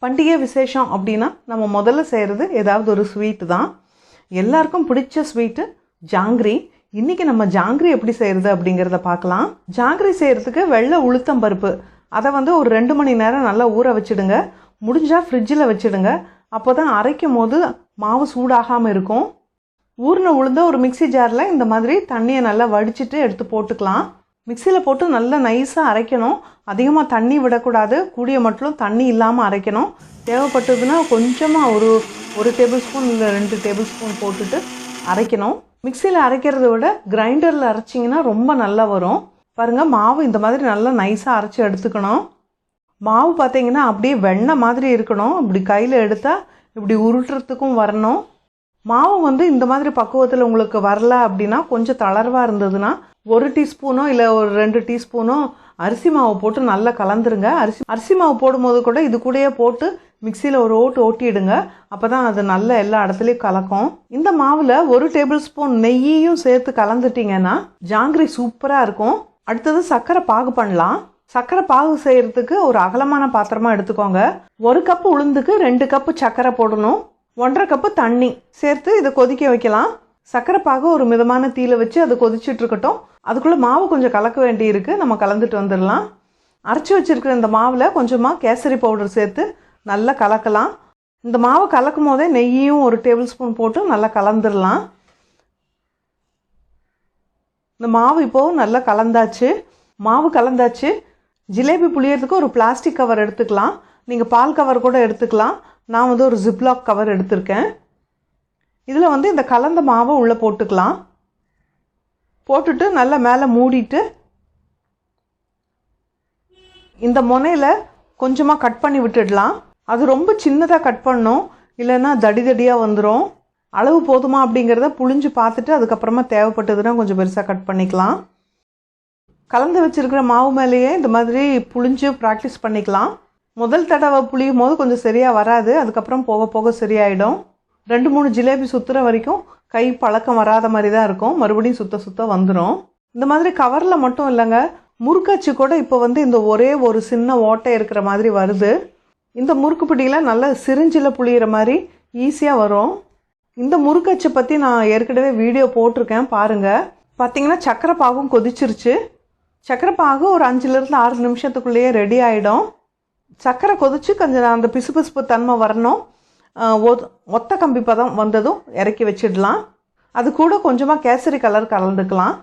பண்டிகை விசேஷம் அப்படின்னா நம்ம முதல்ல செய்கிறது ஏதாவது ஒரு ஸ்வீட்டு தான். எல்லாருக்கும் பிடிச்ச ஸ்வீட்டு ஜாங்கிரி. இன்றைக்கி நம்ம ஜாங்கிரி எப்படி செய்கிறது அப்படிங்கிறத பார்க்கலாம். ஜாங்கிரி செய்கிறதுக்கு வெள்ளை உளுத்தம் பருப்பு அதை ஒரு 2 மணி நேரம் நல்லா ஊற வச்சுடுங்க. முடிஞ்சால் ஃப்ரிட்ஜில் வச்சுடுங்க. அப்போ தான் அரைக்கும் போது மாவு சூடாகாமல் இருக்கும். ஊறின உளுந்த ஒரு மிக்சி ஜாரில் இந்த மாதிரி தண்ணியை நல்லா வடிச்சிட்டு எடுத்து போட்டுக்கலாம். மிக்சியில் போட்டு நல்லா நைஸாக அரைக்கணும். அதிகமாக தண்ணி விடக்கூடாது. கூடிய மட்டும் தண்ணி இல்லாமல் அரைக்கணும். தேவைப்பட்டதுன்னா கொஞ்சமாக ஒரு டேபிள் ஸ்பூன் இல்லை 2 டேபிள் ஸ்பூன் போட்டுட்டு அரைக்கணும். மிக்சியில் அரைக்கிறத விட கிரைண்டரில் அரைச்சிங்கன்னா ரொம்ப நல்லா வரும். பாருங்கள், மாவு இந்த மாதிரி நல்லா நைஸாக அரைச்சி எடுத்துக்கணும். மாவு பார்த்திங்கன்னா அப்படியே வெண்ணெய் மாதிரி இருக்கணும். இப்படி கையில் எடுத்தால் இப்படி உருட்டுறதுக்கும் வரணும். மாவு இந்த மாதிரி பக்குவத்தில் உங்களுக்கு வரல அப்படின்னா கொஞ்சம் தளர்வாக இருந்ததுன்னா 1 டீஸ்பூனோ இல்லை ஒரு 2 டீஸ்பூனோ அரிசி மாவு போட்டு நல்லா கலந்துருங்க. அரிசி மாவு போடும்போது கூட இது கூடயே போட்டு மிக்சியில் ஒரு ஓட்டிடுங்க. அப்போ தான் அது நல்ல எல்லா இடத்துலையும் கலக்கும். இந்த மாவில் 1 டேபிள் ஸ்பூன் நெய்யையும் சேர்த்து கலந்துட்டிங்கன்னா ஜாங்கிரி சூப்பராக இருக்கும். அடுத்தது சர்க்கரை பாகு பண்ணலாம். சர்க்கரை பாகு செய்கிறதுக்கு ஒரு அகலமான பாத்திரமாக எடுத்துக்கோங்க. 1 கப்பு உளுந்துக்கு 2 கப்பு சர்க்கரை போடணும். 1.5 கப்பு தண்ணி சேர்த்து இதை கொதிக்க வைக்கலாம். சர்க்கரை பாகு ஒரு மிதமான தீயில வச்சு அது கொதிச்சுட்டு இருக்கட்டும். அதுக்குள்ளே மாவு கொஞ்சம் கலக்க வேண்டி இருக்குது. நம்ம கலந்துட்டு வந்துடலாம். அரைச்சி வச்சுருக்கிற இந்த மாவில் கொஞ்சமாக கேசரி பவுடர் சேர்த்து நல்லா கலக்கலாம். இந்த மாவை கலக்கும் போதே நெய்யும் 1 டேபிள் ஸ்பூன் போட்டு நல்லா கலந்துடலாம். இந்த மாவு இப்போது நல்லா கலந்தாச்சு. ஜிலேபி புளியறதுக்கு ஒரு பிளாஸ்டிக் கவர் எடுத்துக்கலாம். நீங்கள் பால் கவர் கூட எடுத்துக்கலாம். நான் ஒரு ஜிப்லாக் கவர் எடுத்திருக்கேன். இதில் இந்த கலந்த மாவை உள்ளே போட்டுக்கலாம். போட்டுட்டு நல்லா மேலே மூடிட்டு இந்த முனையில் கொஞ்சமாக கட் பண்ணி விட்டுடலாம். அது ரொம்ப சின்னதாக கட் பண்ணணும், இல்லைன்னா தடியாக வந்துடும். அளவு போதுமா அப்படிங்கிறத புழிஞ்சு பார்த்துட்டு அதுக்கப்புறமா தேவைப்பட்டதுன்னா கொஞ்சம் பெருசாக கட் பண்ணிக்கலாம். கலந்து வச்சுருக்கிற மாவு மேலேயே இந்த மாதிரி புழிஞ்சு ப்ராக்டிஸ் பண்ணிக்கலாம். முதல் தடவை புளியும் போது கொஞ்சம் சரியாக வராது. அதுக்கப்புறம் போக போக சரியாயிடும். 2-3 ஜிலேபி சுற்றுற வரைக்கும் கை பழக்கம் வராத மாதிரி தான் இருக்கும். மறுபடியும் சுத்த வந்துடும். இந்த மாதிரி கவரில் மட்டும் இல்லைங்க, முறுக்கச்சு கூட இப்போ இந்த ஒரே ஒரு சின்ன ஓட்டை இருக்கிற மாதிரி வருது. இந்த முறுக்கு பிடியில் நல்லா சிரிஞ்சில் புளியிற மாதிரி ஈஸியாக வரும். இந்த முறுக்கச்சை பற்றி நான் ஏற்கனவே வீடியோ போட்டிருக்கேன், பாருங்கள். பார்த்திங்கன்னா சக்கரை பாகும் கொதிச்சிருச்சு. சக்கரை பாகு ஒரு 5-6 நிமிஷத்துக்குள்ளேயே ரெடி ஆகிடும். சக்கரை கொதிச்சு கொஞ்சம் அந்த பிசுபிசுப்பு தன்மை வரணும். ஒத்த கம்பி பதம் வந்ததும் இறக்கி வச்சிடலாம். அது கூட கொஞ்சமாக கேசரி கலர் கலந்துக்கலாம்.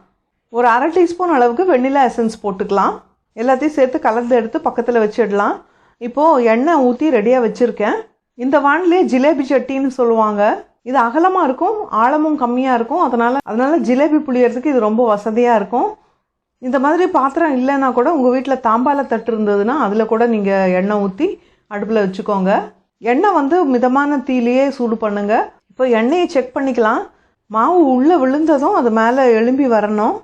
ஒரு 1/2 டீஸ்பூன் அளவுக்கு வெண்ணிலா எசன்ஸ் போட்டுக்கலாம். எல்லாத்தையும் சேர்த்து கலந்து எடுத்து பக்கத்தில் வச்சிடலாம். இப்போது எண்ணெய் ஊற்றி ரெடியாக வச்சுருக்கேன். இந்த வானிலே ஜிலேபி சட்டின்னு சொல்லுவாங்க. இது அகலமாக இருக்கும், ஆழமும் கம்மியாக இருக்கும். அதனால் ஜிலேபி புளியறதுக்கு இது ரொம்ப வசதியாக இருக்கும். இந்த மாதிரி பாத்திரம் இல்லைன்னா கூட உங்கள் வீட்டில் தாம்பால தட்டு இருந்ததுன்னா அதில் கூட நீங்கள் எண்ணெய் ஊற்றி அடுப்பில் வச்சுக்கோங்க. எண்ணெய் மிதமான தீயிலேயே சூடு பண்ணுங்க. இப்போ எண்ணெயை செக் பண்ணிக்கலாம். மாவு உள்ளே விழுந்ததும் அது மேலே எழும்பி வரணும்.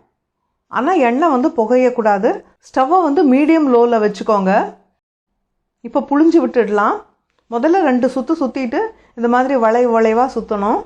ஆனால் எண்ணெய் புகையக்கூடாது. ஸ்டவ்வை மீடியம் லோவில் வச்சுக்கோங்க. இப்போ புழிஞ்சு விட்டுடலாம். முதல்ல 2 சுற்று சுற்றிட்டு இந்த மாதிரி வளைவாக சுற்றணும்.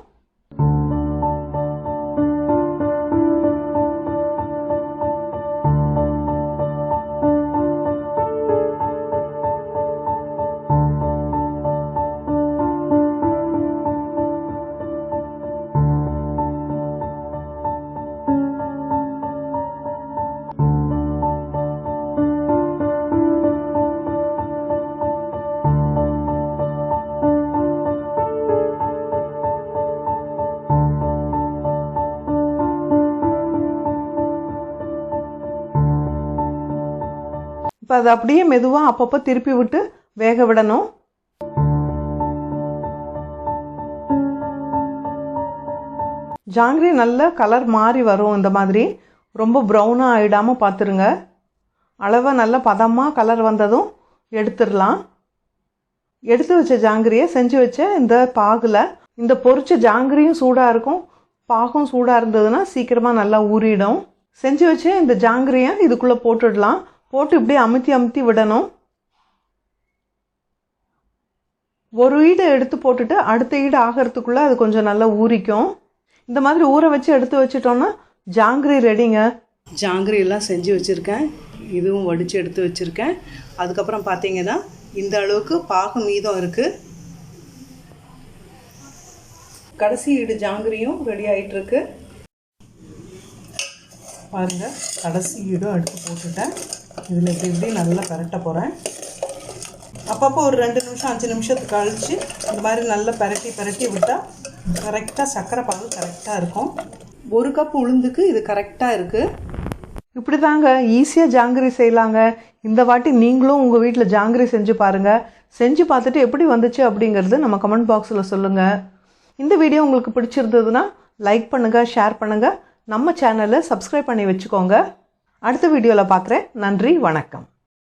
இப்போ அதை அப்படியே மெதுவாக அப்பப்போ திருப்பி விட்டு வேக விடணும். ஜாங்கிரி நல்ல கலர் மாறி வரும். இந்த மாதிரி ரொம்ப ப்ரௌனாக ஆகிடாமல் பார்த்துருங்க. அளவை நல்ல பதமாக கலர் வந்ததும் எடுத்துடலாம். எடுத்து வச்ச ஜாங்கிரியை செஞ்சு வச்ச இந்த பாகில் இந்த பொரிச்ச ஜாங்கிரியும் சூடாக இருக்கும், பாகும் சூடாக இருந்ததுன்னா சீக்கிரமாக நல்லா ஊறிடும். செஞ்சு வச்ச இந்த ஜாங்கிரியை இதுக்குள்ளே போட்டுடலாம். போட்டு இப்படியே அமுத்தி விடணும். ஒரு ஈடு எடுத்து போட்டுட்டு அடுத்த ஈடு ஆகிறதுக்குள்ளே அது கொஞ்சம் நல்லா ஊறிக்கும். இந்த மாதிரி ஊற வச்சு எடுத்து வச்சிட்டோன்னா ஜாங்கிரி ரெடிங்க. ஜாங்கிரி எல்லாம் செஞ்சு வச்சுருக்கேன். இதுவும் வடித்து எடுத்து வச்சுருக்கேன். அதுக்கப்புறம் பார்த்தீங்கன்னா இந்த அளவுக்கு பாகு மீதம் இருக்குது. கடைசி ஈடு ஜாங்கிரியும் ரெடி ஆகிட்டுருக்கு. பாருங்கள், கடைசி ஈடும் எடுத்து போட்டுட்டேன். இதில் இப்படி நல்லா பரட்ட போகிறேன். அப்பப்போ ஒரு 2 நிமிஷம் 5 நிமிஷத்துக்கு கழித்து இந்த மாதிரி நல்லா பரட்டி விட்டால் கரெக்டாக சர்க்கரை பாகு கரெக்டாக இருக்கும். 1 கப் உளுந்துக்கு இது கரெக்டாக இருக்குது. இப்படி தாங்க ஈஸியாக ஜாங்கிரி செய்யலாங்க. இந்த வாட்டி நீங்களும் உங்கள் வீட்டில் ஜாங்கிரி செஞ்சு பாருங்கள். செஞ்சு பார்த்துட்டு எப்படி வந்துச்சு அப்படிங்கிறது நம்ம கமெண்ட் பாக்ஸில் சொல்லுங்கள். இந்த வீடியோ உங்களுக்கு பிடிச்சிருந்ததுன்னா லைக் பண்ணுங்கள், ஷேர் பண்ணுங்கள், நம்ம சேனலை சப்ஸ்கிரைப் பண்ணி வச்சுக்கோங்க. அடுத்த வீடியோவில் பார்க்குறேன். நன்றி, வணக்கம்.